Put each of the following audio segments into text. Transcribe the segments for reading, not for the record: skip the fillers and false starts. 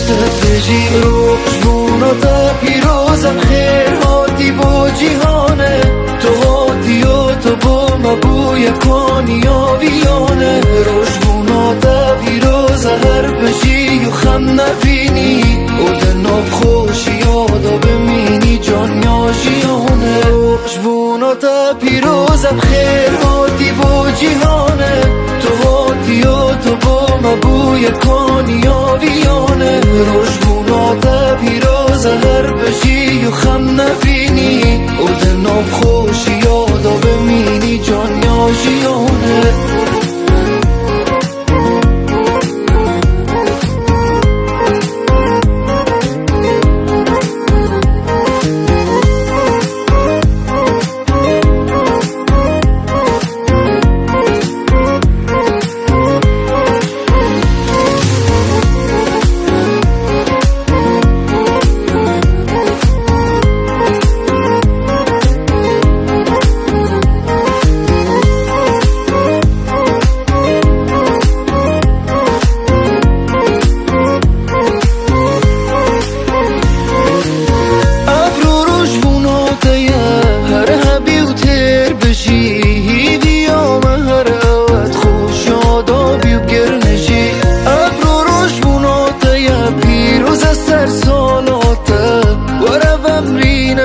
تدريجي روشبوناتا پیروزم خیر هاتی با جیهانه تو هاتی و تو با مبوی کانیاویانه روشبوناتا پیروز هر بجی و خم نبینی و دناب خوشی یادا بمینی جان یا جیانه روشبوناتا پیروزم خیر هاتی با جیهانه تو هاتی و تو با مبوی کانیاویانه روشبوناتا پیروز هر بجی و خم نبینی و دناب خوشی یادا بمینی جان یا جیانه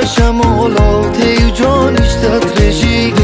شمالاتي وجانش تدريجي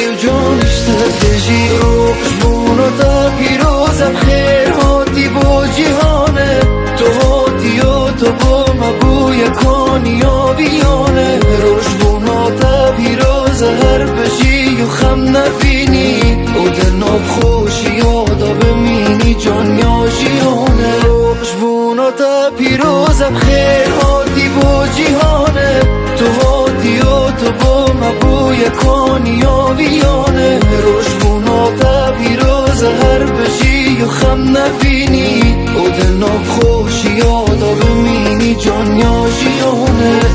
وجانش تدريجي روشبوناتا پیروزم خیر هاتی با جیهانه تو هاتی و تو با مبوی کانیاویانه روشبوناتا پیروز هر بجی و خم نبینی و دناب خوشی یادا بمینی جان یا جیانه روشبوناتا پیروزم خیر هاتی با جیهانه تو هاتی و تو با مبوی کانیاویانه روشبوناتا پیروز هر بجی و خم نبینی و دناب خوشی یادا بمینی جان یا جیانه